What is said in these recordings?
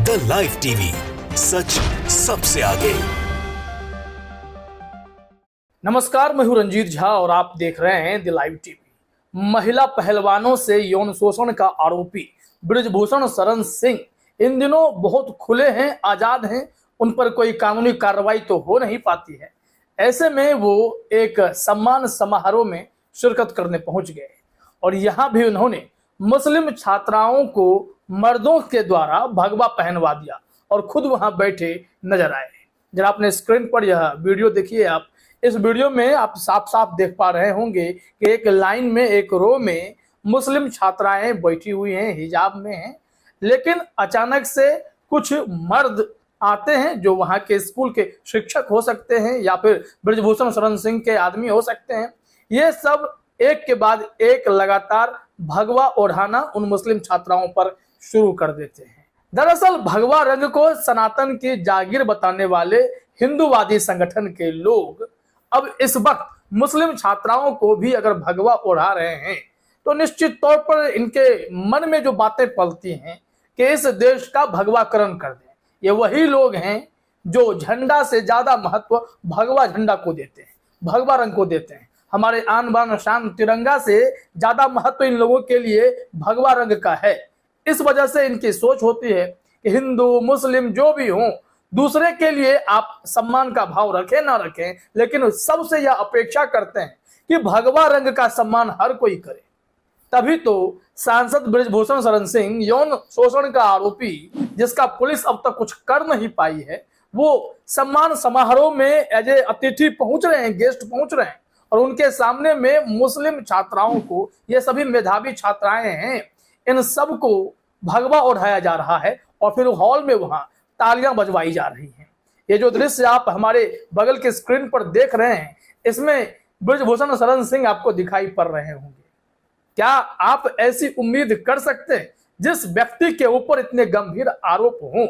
The live TV, सच सबसे आगे। नमस्कार, मैं हूं रंजीत झा और आप देख रहे हैं द लाइव टीवी। महिला पहलवानों से यौन शोषण का आरोपी बृजभूषण शरण सिंह इन दिनों बहुत खुले हैं, आजाद हैं। उन पर कोई कानूनी कार्रवाई तो हो नहीं पाती है। ऐसे में वो एक सम्मान समारोह में शिरकत करने पहुंच गए और यहाँ भी उन्होंने मुस्लिम छात्राओं को मर्दों के द्वारा भगवा पहनवा दिया और खुद वहां बैठे नजर आए। जरा अपने स्क्रीन पर यह वीडियो देखिए। आप इस वीडियो में आप साफ साफ देख पा रहे होंगे कि एक लाइन में, एक रो में मुस्लिम छात्राएं बैठी हुई हैं, हिजाब में हैं। लेकिन अचानक से कुछ मर्द आते हैं जो वहां के स्कूल के शिक्षक हो सकते हैं या फिर बृजभूषण शरण सिंह के आदमी हो सकते हैं। ये सब एक के बाद एक लगातार भगवा ओढ़ाना उन मुस्लिम छात्राओं पर शुरू कर देते हैं। दरअसल भगवा रंग को सनातन की जागीर बताने वाले हिंदूवादी संगठन के लोग अब इस वक्त मुस्लिम छात्राओं को भी अगर भगवा ओढ़ा रहे हैं तो निश्चित तौर पर इनके मन में जो बातें पलती हैं कि इस देश का भगवाकरण कर दें। ये वही लोग हैं जो झंडा से ज्यादा महत्व भगवा झंडा को देते हैं, भगवा रंग को देते हैं। हमारे आन बान शान तिरंगा से ज्यादा महत्व इन लोगों के लिए भगवा रंग का है। इस वजह से इनकी सोच होती है कि हिंदू मुस्लिम जो भी हों, दूसरे के लिए आप सम्मान का भाव रखें ना रखें, लेकिन सबसे यह अपेक्षा करते हैं कि भगवा रंग का सम्मान हर कोई करे। तभी तो सांसद बृजभूषण शरण सिंह यौन शोषण का आरोपी, जिसका पुलिस अब तक कुछ कर नहीं पाई है, वो सम्मान समारोह में एज ए अतिथि पहुंच रहे हैं, गेस्ट पहुंच रहे हैं और उनके सामने में मुस्लिम छात्राओं को, ये सभी मेधावी छात्राएं हैं, इन सब को भगवा ओढ़ाया जा रहा है और फिर हॉल में वहां तालियां बजवाई जा रही हैं। ये जो दृश्य आप हमारे बगल के स्क्रीन पर देख रहे हैं, इसमें बृजभूषण शरण सिंह आपको दिखाई पड़ रहे होंगे। क्या आप ऐसी उम्मीद कर सकते हैं जिस व्यक्ति के ऊपर इतने गंभीर आरोप हों,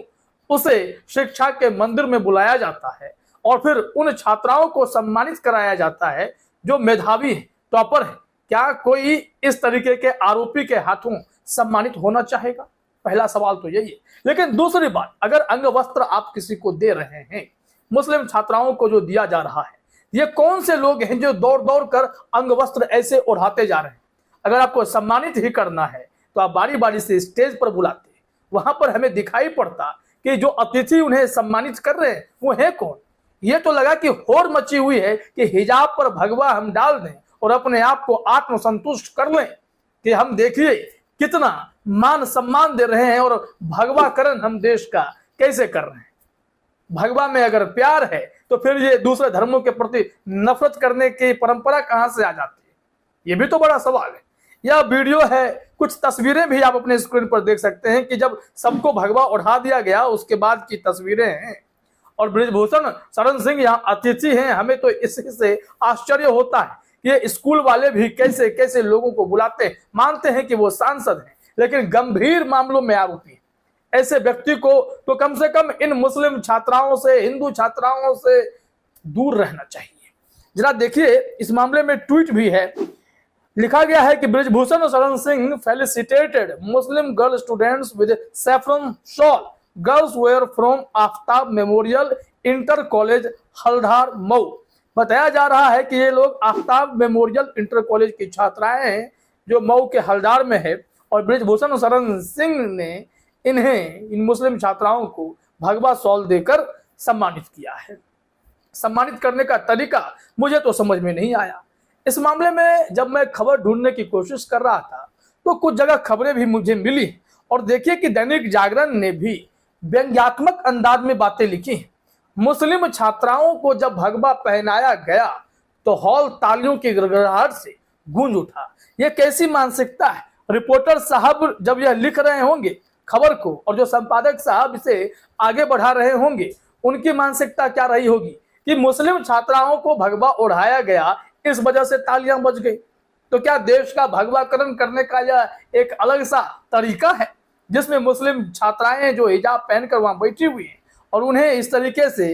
उसे शिक्षा के मंदिर में बुलाया जाता है और फिर उन छात्राओं को सम्मानित कराया जाता है जो मेधावी है, टॉपर है? क्या कोई इस तरीके के आरोपी के हाथों सम्मानित होना चाहेगा? पहला सवाल तो यही है। लेकिन दूसरी बात, अगर अंग वस्त्र आप किसी को दे रहे हैं, मुस्लिम छात्राओं को जो दिया जा रहा है, ये कौन से लोग हैं जो दौड़ दौड़ कर अंग वस्त्र ऐसे ओढ़ाते जा रहे हैं? अगर आपको सम्मानित ही करना है तो आप बारी बारी से स्टेज पर बुलाते। वहां पर हमें दिखाई पड़ता कि जो अतिथि उन्हें सम्मानित कर रहे हैं वो है कौन? ये तो लगा कि होड़ मची हुई है कि हिजाब पर भगवा हम डाल दें और अपने आप को आत्मसंतुष्ट कर लें कि हम देखिए कितना मान सम्मान दे रहे हैं और भगवाकरण हम देश का कैसे कर रहे हैं। भगवा में अगर प्यार है तो फिर ये दूसरे धर्मों के प्रति नफरत करने की परंपरा कहां से आ जाती है? ये भी तो बड़ा सवाल है। यह वीडियो है, कुछ तस्वीरें भी आप अपने स्क्रीन पर देख सकते हैं कि जब सबको भगवा उठा दिया गया उसके बाद की तस्वीरें हैं और बृजभूषण शरण सिंह यहाँ अतिथि हैं। हमें तो इसी से आश्चर्य होता है कि ये स्कूल वाले भी कैसे कैसे लोगों को बुलाते हैं, मानते हैं कि वो सांसद हैं, लेकिन गंभीर मामलों में आरोपी हैं। ऐसे व्यक्ति को तो कम से कम इन मुस्लिम छात्राओं से, हिंदू छात्राओं से दूर रहना चाहिए। जरा देखिए, इस मामले में ट्वीट भी है। लिखा गया है कि Brijbhushan Sharan Singh felicitated Muslim girl students with saffron shawl. Girls were from Aftab memorial inter college Haldwar Mau. बताया जा रहा है कि ये लोग आफ्ताब मेमोरियल इंटर कॉलेज की छात्राएं हैं जो मऊ के हल्द्वार में है और बृजभूषण शरण सिंह ने इन मुस्लिम छात्राओं को भगवा शॉल देकर सम्मानित किया है। सम्मानित करने का तरीका मुझे तो समझ में नहीं आया। इस मामले में जब मैं खबर ढूंढने की कोशिश कर रहा था तो कुछ जगह खबरें भी मुझे मिली और देखिए कि दैनिक जागरण ने भी व्यंग्यात्मक अंदाज में बातें लिखी। मुस्लिम छात्राओं को जब भगवा पहनाया गया तो हॉल तालियों की गड़गड़ाहट से गूंज उठा। यह कैसी मानसिकता है? रिपोर्टर साहब जब यह लिख रहे होंगे खबर को और जो संपादक साहब इसे आगे बढ़ा रहे होंगे, उनकी मानसिकता क्या रही होगी कि मुस्लिम छात्राओं को भगवा ओढ़ाया गया, इस वजह से तालियां बज गई। तो क्या देश का भगवाकरण करने का यह एक अलग सा तरीका है जिसमें मुस्लिम छात्राएं जो हिजाब पहनकर वहां बैठी हुई हैं और उन्हें इस तरीके से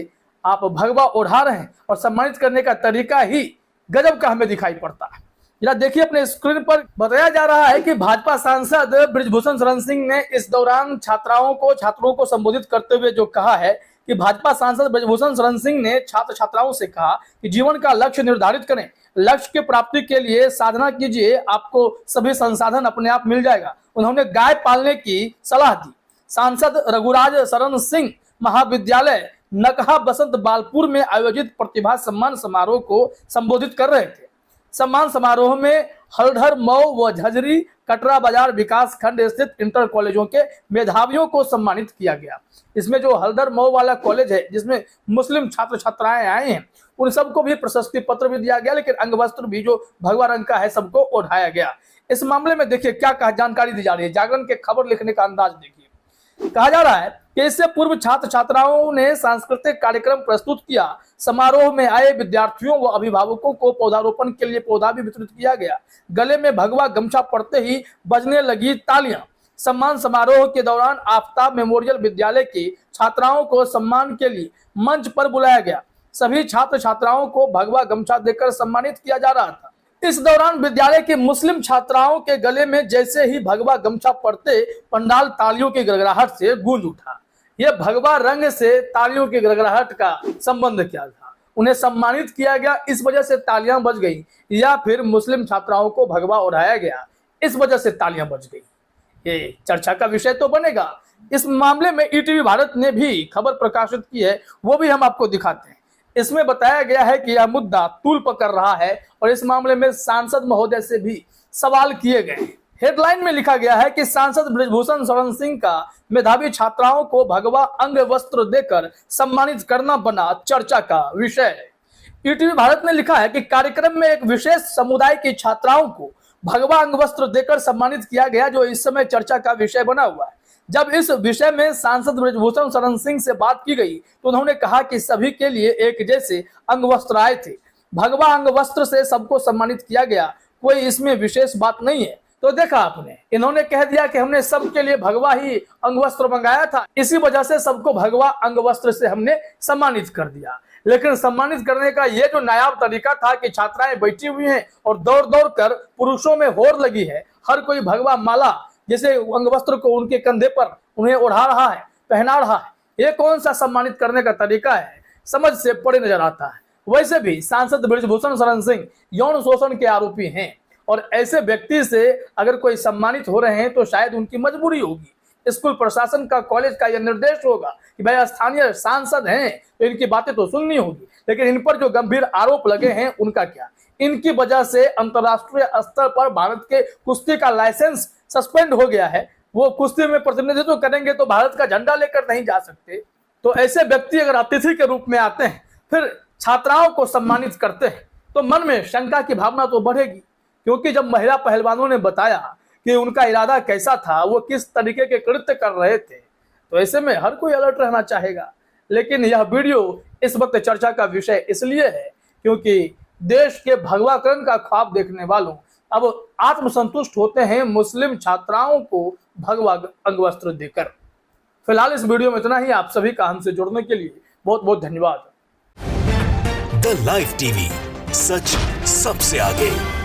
आप भगवा ओढ़ा रहे हैं और सम्मानित करने का तरीका ही गजब का हमें दिखाई पड़ता है। जरा देखिए अपने स्क्रीन पर बताया जा रहा है कि भाजपा सांसद बृजभूषण शरण सिंह ने इस दौरान छात्रों को संबोधित करते हुए जो कहा है कि भाजपा सांसद बृजभूषण शरण सिंह ने छात्र छात्राओं से कहा कि जीवन का लक्ष्य निर्धारित करें, लक्ष्य की प्राप्ति के लिए साधना कीजिए, आपको सभी संसाधन अपने आप मिल जाएगा। उन्होंने गाय पालने की सलाह दी। सांसद रघुराज शरण सिंह महाविद्यालय नकहा बसंत बालपुर में आयोजित प्रतिभा सम्मान समारोह को संबोधित कर रहे थे। सम्मान समारोह में हल्धर, मऊ व झझरी कटरा बाजार विकास खंड स्थित इंटर कॉलेजों के मेधावियों को सम्मानित किया गया। इसमें जो हल्धर मऊ वाला कॉलेज है जिसमें मुस्लिम छात्र छात्राएं आए हैं, उन सबको भी प्रशस्ति पत्र भी दिया गया, लेकिन अंग वस्त्र भी जो भगवा रंग का है सबको ओढ़ाया गया। इस मामले में देखिए क्या जानकारी दी जा रही है। जागरण के खबर लिखने का अंदाज देखिए। कहा जा रहा है कि इससे पूर्व छात्र छात्राओं ने सांस्कृतिक कार्यक्रम प्रस्तुत किया। समारोह में आए विद्यार्थियों व अभिभावकों को पौधारोपण के लिए पौधा भी वितरित किया गया। गले में भगवा गमछा पड़ते ही बजने लगी तालियां। सम्मान समारोह के दौरान आफ्ताब मेमोरियल विद्यालय की छात्राओं को सम्मान के लिए मंच पर बुलाया गया। सभी छात्र छात्राओं को भगवा गमछा देकर सम्मानित किया जा रहा था। इस दौरान विद्यालय के मुस्लिम छात्राओं के गले में जैसे ही भगवा गमछा पड़ते पंडाल तालियों की गड़गड़ाहट से गूंज उठा। यह भगवा रंग से तालियों की गड़गड़ाहट का संबंध क्या था? उन्हें सम्मानित किया गया इस वजह से तालियां बज गई, या फिर मुस्लिम छात्राओं को भगवा ओढ़ाया गया इस वजह से तालियां बज गई? ये चर्चा का विषय तो बनेगा। इस मामले में ईटीवी भारत ने भी खबर प्रकाशित की है, वो भी हम आपको दिखाते हैं। इसमें बताया गया है कि यह मुद्दा तूल पकड़ रहा है और इस मामले में सांसद महोदय से भी सवाल किए गए हैं। हेडलाइन में लिखा गया है कि सांसद बृजभूषण शरण सिंह का मेधावी छात्राओं को भगवा अंग वस्त्र देकर सम्मानित करना बना चर्चा का विषय। ईटीवी भारत ने लिखा है कि कार्यक्रम में एक विशेष समुदाय की छात्राओं को भगवा अंग वस्त्र देकर सम्मानित किया गया, जो इस समय चर्चा का विषय बना हुआ है। जब इस विषय में सांसद बृजभूषण शरण सिंह से बात की गई तो उन्होंने कहा कि सभी के लिए एक जैसे अंग वस्त्र आए थे, भगवा अंग वस्त्र से सबको सम्मानित किया गया, कोई इसमें विशेष बात नहीं है। तो देखा आपने, इन्होंने कह दिया कि हमने सबके लिए भगवा ही अंग वस्त्र मंगाया था, इसी वजह से सबको भगवा अंग वस्त्र से हमने सम्मानित कर दिया। लेकिन सम्मानित करने का ये जो नायाब तरीका था कि छात्राएं बैठी हुई हैं और दौड़ दौड़ कर पुरुषों में होड़ लगी है, हर कोई भगवा माला जैसे अंग वस्त्र को उनके कंधे पर उन्हें ओढ़ा रहा है, पहना रहा है। ये कौन सा सम्मानित करने का तरीका है? समझ से परे नजर आता है। वैसे भी सांसद बृजभूषण शरण सिंह यौन शोषण के आरोपी हैं और ऐसे व्यक्ति से अगर कोई सम्मानित हो रहे हैं तो शायद उनकी मजबूरी होगी। स्कूल प्रशासन का, कॉलेज का यह निर्देश होगा कि भाई स्थानीय सांसद हैं तो इनकी बातें तो सुननी होगी, लेकिन इन पर जो गंभीर आरोप लगे हैं उनका क्या? इनकी वजह से अंतर्राष्ट्रीय स्तर पर भारत के कुश्ती का लाइसेंस सस्पेंड हो गया है। वो कुश्ती में प्रतिनिधित्व करेंगे तो भारत का झंडा लेकर नहीं जा सकते। तो ऐसे व्यक्ति अगर अतिथि के रूप में आते हैं, फिर छात्राओं को सम्मानित करते हैं, तो मन में शंका की भावना तो बढ़ेगी। क्योंकि जब महिला पहलवानों ने बताया कि उनका इरादा कैसा था, वो किस तरीके के कृत्य कर रहे थे, तो ऐसे में हर कोई अलर्ट रहना चाहेगा। लेकिन यह वीडियो इस वक्त चर्चा का विषय इसलिए है क्योंकि देश के भगवाकरण का ख्वाब देखने वालों अब आत्मसंतुष्ट होते हैं मुस्लिम छात्राओं को भगवा अंगवस्त्र देकर। फिलहाल इस वीडियो में इतना ही। आप सभी का हमसे जुड़ने के लिए बहुत बहुत धन्यवाद। द लाइव टीवी, सच सबसे आगे।